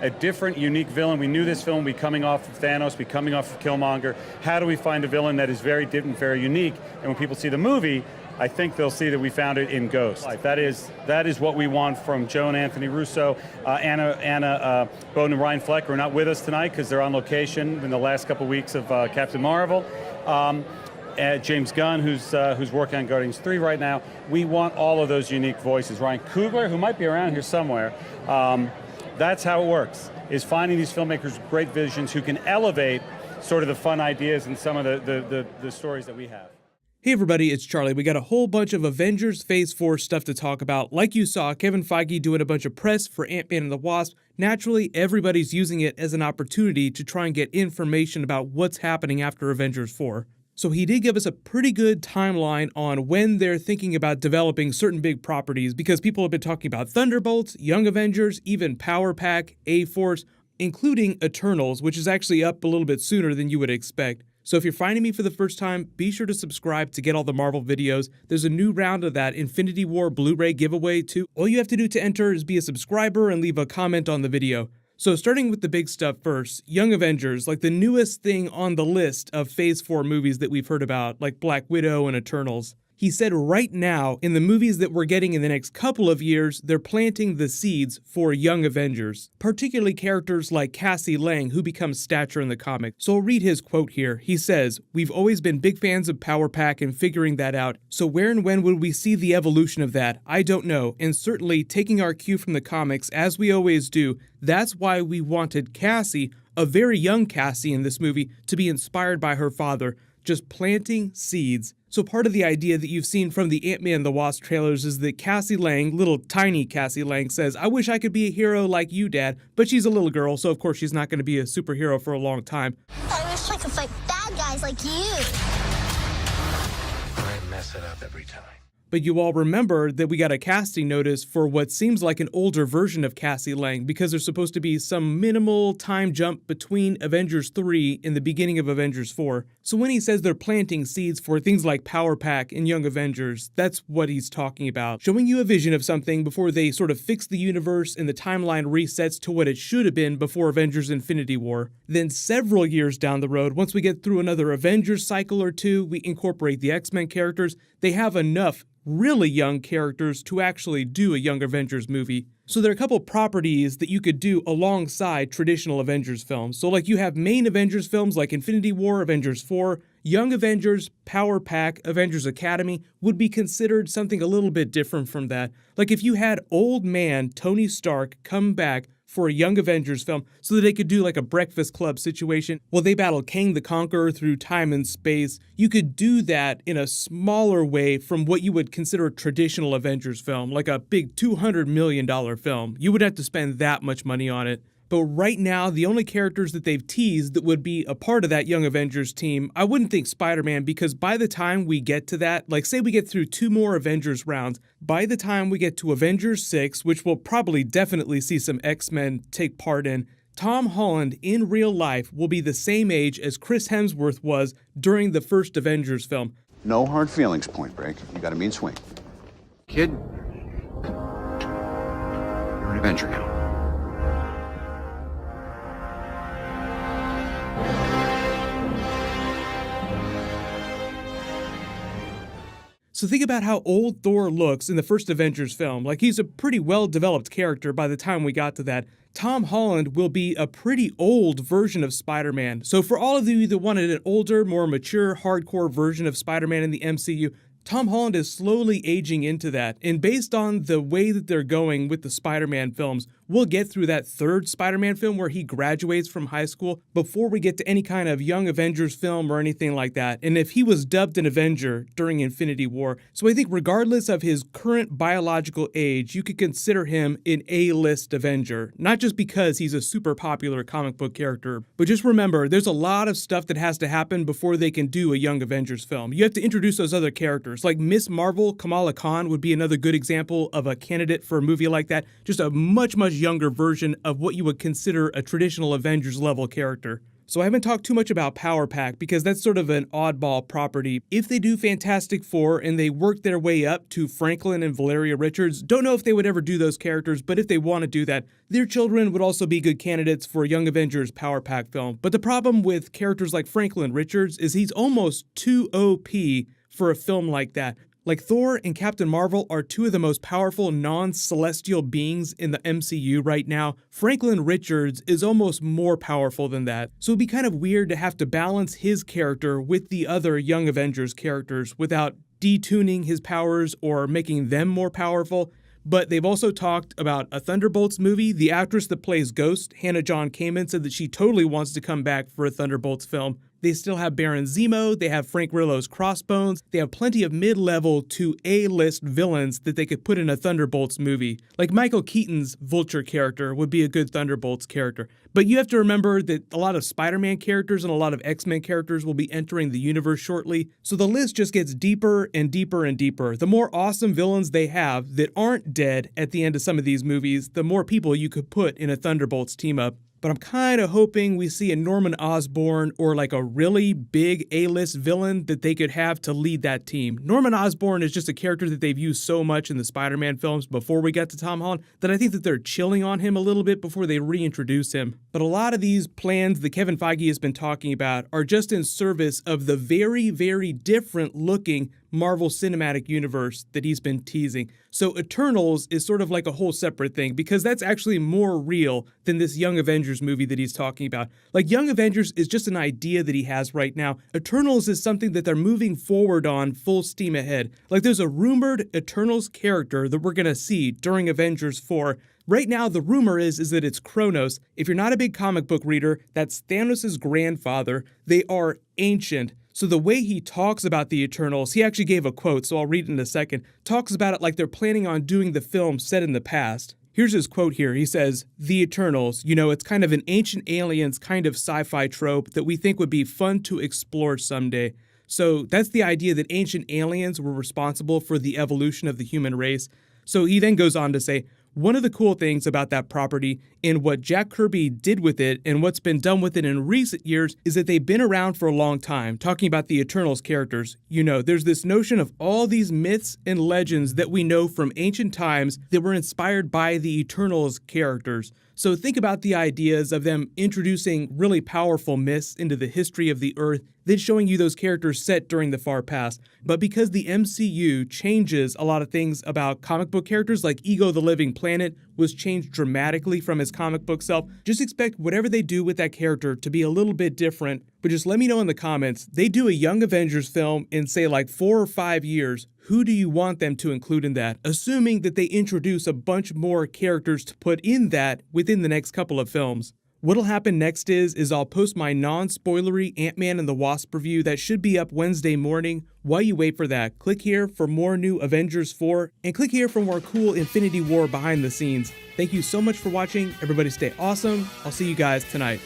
a different, unique villain. We knew this film would be coming off of Thanos, be coming off of Killmonger. How do we find a villain that is very different, very unique? And when people see the movie, I think they'll see that we found it in Ghost. That is what we want from Joe and Anthony Russo. Anna Boden and Ryan Fleck are not with us tonight because they're on location in the last couple weeks of Captain Marvel. James Gunn, who's working on Guardians 3 right now. We want all of those unique voices. Ryan Coogler, who might be around here somewhere. That's how it works, is finding these filmmakers with great visions who can elevate sort of the fun ideas and some of the stories that we have. Hey everybody, it's Charlie. We got a whole bunch of Avengers Phase 4 stuff to talk about. Like you saw, Kevin Feige doing a bunch of press for Ant-Man and the Wasp. Naturally, everybody's using it as an opportunity to try and get information about what's happening after Avengers 4. So he did give us a pretty good timeline on when they're thinking about developing certain big properties, because people have been talking about Thunderbolts, Young Avengers, even Power Pack, A-Force, including Eternals, which is actually up a little bit sooner than you would expect. So if you're finding me for the first time, be sure to subscribe to get all the Marvel videos. There's a new round of that Infinity War Blu-ray giveaway too. All you have to do to enter is be a subscriber and leave a comment on the video. So starting with the big stuff first, Young Avengers, like the newest thing on the list of Phase 4 movies that we've heard about, like Black Widow and Eternals. He said right now, in the movies that we're getting in the next couple of years, they're planting the seeds for Young Avengers, particularly characters like Cassie Lang, who becomes Stature in the comic. So I'll read his quote here. He says, "We've always been big fans of Power Pack and figuring that out, so where and when would we see the evolution of that? I don't know, and certainly taking our cue from the comics, as we always do, that's why we wanted Cassie, a very young Cassie in this movie, to be inspired by her father, just planting seeds." So part of the idea that you've seen from the Ant-Man and the Wasp trailers is that Cassie Lang, little tiny Cassie Lang, says, "I wish I could be a hero like you, Dad," but she's a little girl, so of course she's not going to be a superhero for a long time. I wish I could fight bad guys like you. I mess it up every time. But you all remember that we got a casting notice for what seems like an older version of Cassie Lang, because there's supposed to be some minimal time jump between Avengers 3 and the beginning of Avengers 4. So when he says they're planting seeds for things like Power Pack and Young Avengers, that's what he's talking about. Showing you a vision of something before they sort of fix the universe and the timeline resets to what it should have been before Avengers Infinity War. Then several years down the road, once we get through another Avengers cycle or two, we incorporate the X-Men characters, they have enough really young characters to actually do a Young Avengers movie. So there are a couple properties that you could do alongside traditional Avengers films. So like you have main Avengers films like Infinity War, Avengers 4, Young Avengers, Power Pack, Avengers Academy would be considered something a little bit different from that. Like if you had old man Tony Stark come back for a Young Avengers film so that they could do like a Breakfast Club situation. Well, they battle Kang the Conqueror through time and space. You could do that in a smaller way from what you would consider a traditional Avengers film, like a big $200 million film. You would have to spend that much money on it. But right now, the only characters that they've teased that would be a part of that Young Avengers team, I wouldn't think Spider-Man, because by the time we get to that, like say we get through 2 more Avengers rounds, by the time we get to Avengers 6, which we'll probably definitely see some X-Men take part in, Tom Holland in real life will be the same age as Chris Hemsworth was during the first Avengers film. No hard feelings, Point Break. You got a mean swing. Kid, you're an Avenger now. So think about how old Thor looks in the first Avengers film. Like he's a pretty well-developed character by the time we got to that. Tom Holland will be a pretty old version of Spider-Man. So for all of you that wanted an older, more mature, hardcore version of Spider-Man in the MCU, Tom Holland is slowly aging into that, and based on the way that they're going with the Spider-Man films, we'll get through that third Spider-Man film where he graduates from high school before we get to any kind of Young Avengers film or anything like that. And if he was dubbed an Avenger during Infinity War, so I think regardless of his current biological age, you could consider him an A-list Avenger, not just because he's a super popular comic book character, but just remember, there's a lot of stuff that has to happen before they can do a Young Avengers film. You have to introduce those other characters. Like Miss Marvel, Kamala Khan would be another good example of a candidate for a movie like that. Just a much younger version of what you would consider a traditional Avengers level character. So I haven't talked too much about Power Pack because that's sort of an oddball property. If they do Fantastic Four and they work their way up to Franklin and Valeria Richards, don't know if they would ever do those characters, but if they want to do that, their children would also be good candidates for a Young Avengers Power Pack film. But the problem with characters like Franklin Richards is he's almost too OP for a film like that. Like Thor and Captain Marvel are two of the most powerful non-celestial beings in the MCU right now. Franklin Richards is almost more powerful than that. So it'd be kind of weird to have to balance his character with the other Young Avengers characters without detuning his powers or making them more powerful. But they've also talked about a Thunderbolts movie. The actress that plays Ghost, Hannah John Kamen, said that she totally wants to come back for a Thunderbolts film. They still have Baron Zemo, they have Frank Grillo's Crossbones, they have plenty of mid-level to A-list villains that they could put in a Thunderbolts movie. Like Michael Keaton's Vulture character would be a good Thunderbolts character. But you have to remember that a lot of Spider-Man characters and a lot of X-Men characters will be entering the universe shortly, so the list just gets deeper and deeper and deeper. The more awesome villains they have that aren't dead at the end of some of these movies, the more people you could put in a Thunderbolts team-up. But I'm kind of hoping we see a Norman Osborn or like a really big A-list villain that they could have to lead that team. Norman Osborn is just a character that they've used so much in the Spider-Man films before we got to Tom Holland that I think that they're chilling on him a little bit before they reintroduce him. But a lot of these plans that Kevin Feige has been talking about are just in service of the very, very different looking Marvel Cinematic Universe that he's been teasing. So Eternals is sort of like a whole separate thing because that's actually more real than this Young Avengers movie that he's talking about. Like Young Avengers is just an idea that he has right now. Eternals is something that they're moving forward on full steam ahead. Like there's a rumored Eternals character that we're going to see during Avengers 4. Right now, the rumor is that it's Kronos. If you're not a big comic book reader, that's Thanos' grandfather. They are ancient. So the way he talks about the Eternals, he actually gave a quote, so I'll read it in a second, talks about it like they're planning on doing the film set in the past. Here's his quote here. He says, "The Eternals, it's kind of an ancient aliens kind of sci-fi trope that we think would be fun to explore someday." So that's the idea that ancient aliens were responsible for the evolution of the human race. So he then goes on to say, one of the cool things about that property and what Jack Kirby did with it and what's been done with it in recent years is that they've been around for a long time, talking about the Eternals characters. There's this notion of all these myths and legends that we know from ancient times that were inspired by the Eternals characters. So think about the ideas of them introducing really powerful myths into the history of the Earth, then showing you those characters set during the far past. But because the MCU changes a lot of things about comic book characters, like Ego the Living Planet was changed dramatically from his comic book self, just expect whatever they do with that character to be a little bit different. But just let me know in the comments, they do a Young Avengers film in say like 4 or 5 years, who do you want them to include in that? Assuming that they introduce a bunch more characters to put in that within the next couple of films. What'll happen next is I'll post my non-spoilery Ant-Man and the Wasp review that should be up Wednesday morning. While you wait for that, click here for more new Avengers 4 and click here for more cool Infinity War behind the scenes. Thank you so much for watching. Everybody stay awesome. I'll see you guys tonight.